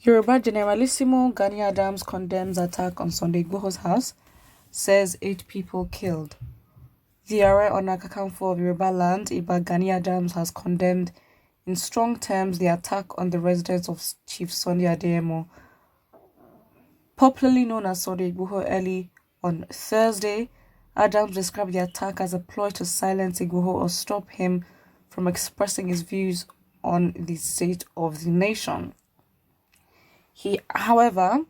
Yoruba Generalissimo Gani Adams condemns attack on Sunday Igboho's house, says 8 people killed. The Ààrẹ Ọ̀nà Kakanfò of Yoruba land, Iba Gani Adams, has condemned in strong terms the attack on the residence of Chief Sunday Adeyemo, popularly known as Sunday Igboho, early on Thursday. Adams described the attack as a ploy to silence Igboho or stop him from expressing his views on the state of the nation. He, however,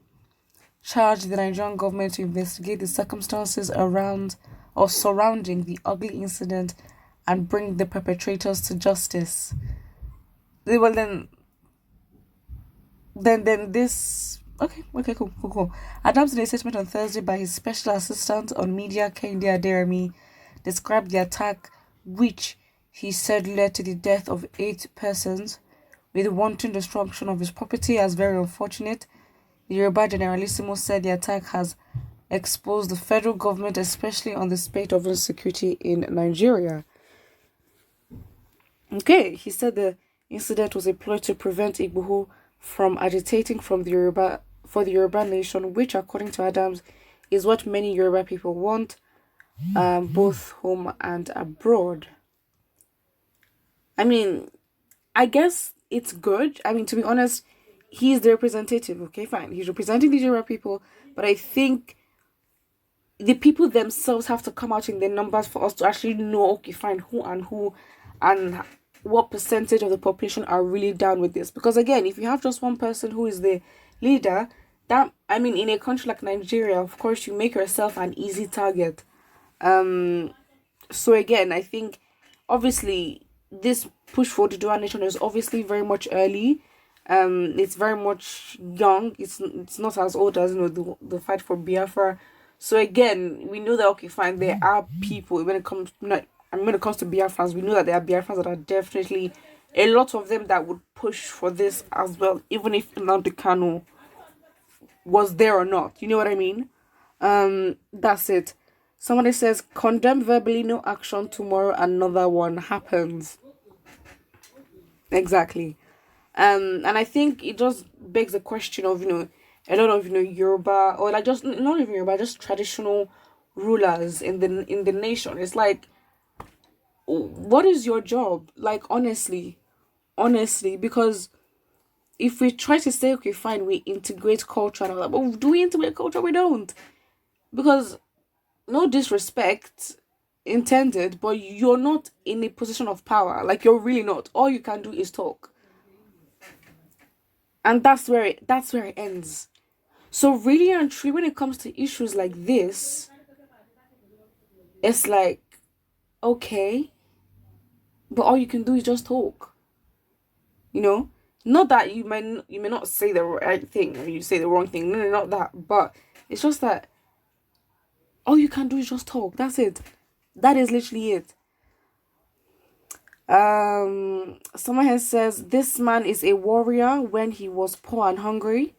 charged the Nigerian government to investigate the circumstances around or surrounding the ugly incident and bring the perpetrators to justice. Well, then this. Okay, cool. Adams, in a statement on Thursday by his special assistant on media, Kehinde Aderemi, described the attack, which he said led to the death of 8 persons, with wanton destruction of his property, as very unfortunate. The Yoruba Generalissimo said the attack has exposed the federal government, especially on the state of insecurity in Nigeria. Okay, he said the incident was a ploy to prevent Igboho from agitating for the Yoruba nation, which, according to Adams, is what many Yoruba people want, both home and abroad. I mean, I guess it's good. I mean, to be honest, he's the representative. Okay, fine. He's representing the Yoruba people, but I think the people themselves have to come out in their numbers for us to actually know, okay, fine, who and what percentage of the population are really down with this. Because again, if you have just one person who is the leader, that, I mean, in a country like Nigeria, of course, you make yourself an easy target. So again, I think obviously this push for the dual nation is obviously very much early. It's very much young. It's not as old as, you know, the fight for Biafra. So again, we know that, okay, fine, there are people when it comes to Biafrans, we know that there are Biafrans that are definitely a lot of them that would push for this as well, even if Nnamdi Kanu was there or not. You know what I mean? That's it. Somebody says, condemn verbally, no action, tomorrow another one happens. Exactly. And I think it just begs the question of, you know, a lot of, you know, Yoruba, or like just not even Yoruba, just traditional rulers in the nation. It's like, what is your job? Like, honestly, because if we try to say, okay, fine, we integrate culture, and all that, but do we integrate culture? We don't. Because, no disrespect intended, but you're not in a position of power. Like, you're really not. All you can do is talk. And that's where it ends. So really and truly, when it comes to issues like this, it's like, okay, but all you can do is just talk. You know, not that you may not say the right thing or you say the wrong thing. No, not that. But it's just that all you can do is just talk. That's it. That is literally it. Someone here says this man is a warrior when he was poor and hungry.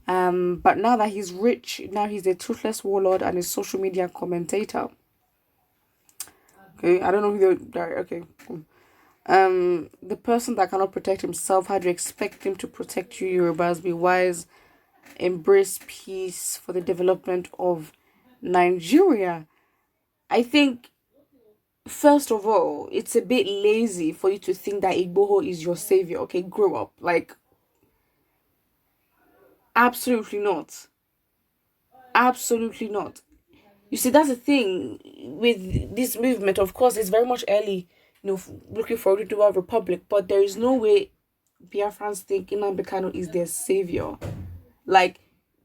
But now that he's rich, now he's a toothless warlord and a social media commentator. Okay, I don't know who they're. Okay, cool. The person that cannot protect himself, how do you expect him to protect you? Yorubas, be wise, embrace peace for the development of Nigeria. I think, first of all, it's a bit lazy for you to think that Igboho is your savior. Okay, grow up. Like, absolutely not. Absolutely not. You see, that's the thing with this movement. Of course, it's very much early, you know, looking for a dual republic, but there is no way Biafrans think Nnamdi Kanu is their savior. Like,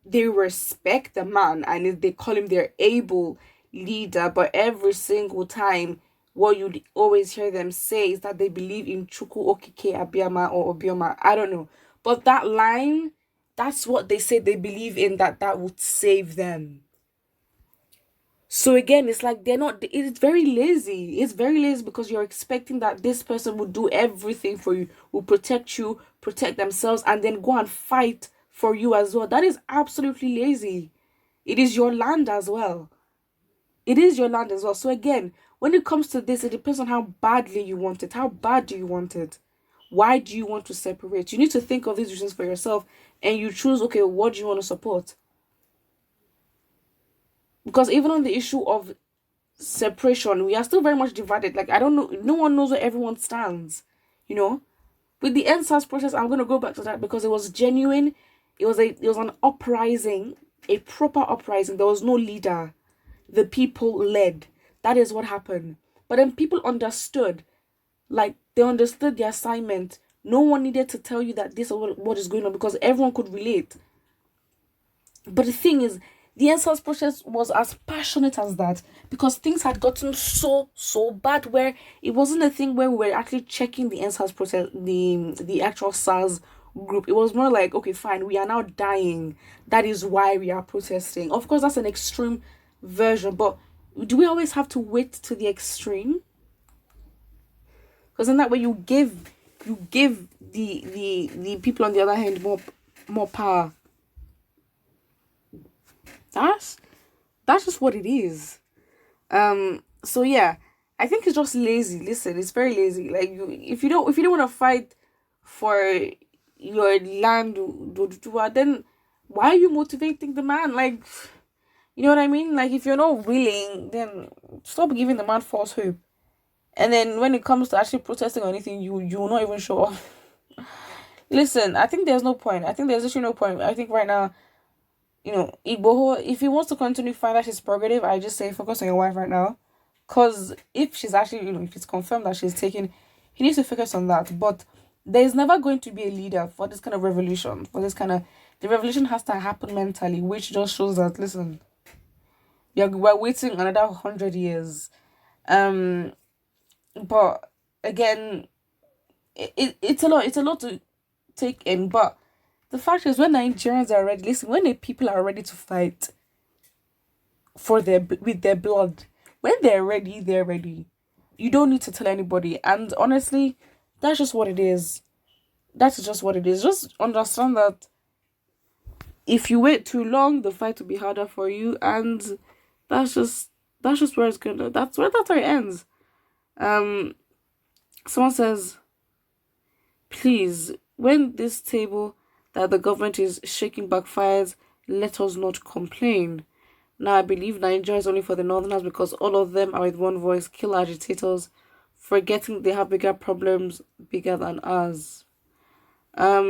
they respect the man and they call him their able leader, but every single time, what you'd always hear them say is that they believe in Chukwu Okike Abiyama or Obioma. I don't know. But that line, that's what they say they believe in, that would save them. So again, it's like it's very lazy. It's very lazy because you're expecting that this person will do everything for you, will protect you, protect themselves, and then go and fight for you as well. That is absolutely lazy. It is your land as well. So again, when it comes to this, it depends on how badly you want it. How bad do you want it? why do you want to separate? You need to think of these reasons for yourself, and you choose, okay, what do you want to support? Because even on the issue of separation, we are still very much divided. Like, I don't know, no one knows where everyone stands, you know. With the NSAS process, I'm going to go back to that because it was genuine. It was an uprising, a proper uprising. There was no leader. The people led. That is what happened. But then people understood. Like, they understood the assignment. No one needed to tell you that this is what is going on, because everyone could relate. But the thing is, the NSAS process was as passionate as that, because things had gotten so bad where it wasn't a thing where we were actually checking the NSAS process, the actual SARS group. It was more like, okay, fine, we are now dying. That is why we are protesting. Of course, that's an extreme version, but do we always have to wait to the extreme? Because in that way, you give the people on the other hand more power. That's just what it is. So yeah, I think it's just lazy. Listen, it's very lazy. Like, if you don't want to fight for your land, then why are you motivating the man? Like, you know what I mean? Like, if you're not willing, then stop giving the man false hope. And then when it comes to actually protesting or anything, you will not even show up. Listen, I think there's no point. I think there's actually no point. I think right now, you know, Igboho, if he wants to continue find out his prerogative, I just say focus on your wife right now. Because if she's actually, you know, if it's confirmed that she's taken, he needs to focus on that. But there's never going to be a leader for this kind of revolution. The revolution has to happen mentally, which just shows that, listen, we're waiting another 100 years. But again, it's a lot to take in. But the fact is, when Nigerians are ready, listen, when the people are ready to fight with their blood, when they're ready, they're ready. You don't need to tell anybody. And honestly, that's just what it is. That's just what it is. Just understand that if you wait too long, the fight will be harder for you, and that's just where it's gonna. That's where it ends. Someone says, please, when this table that the government is shaking backfires, let us not complain. Now, I believe Nigeria is only for the northerners because all of them are with one voice, kill agitators, forgetting they have bigger problems, bigger than us. I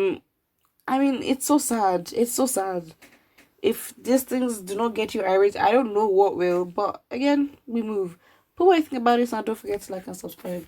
mean, it's so sad. It's so sad. If these things do not get you irate, I don't know what will. But again, we move. Put what you think about this, and don't forget to like and subscribe.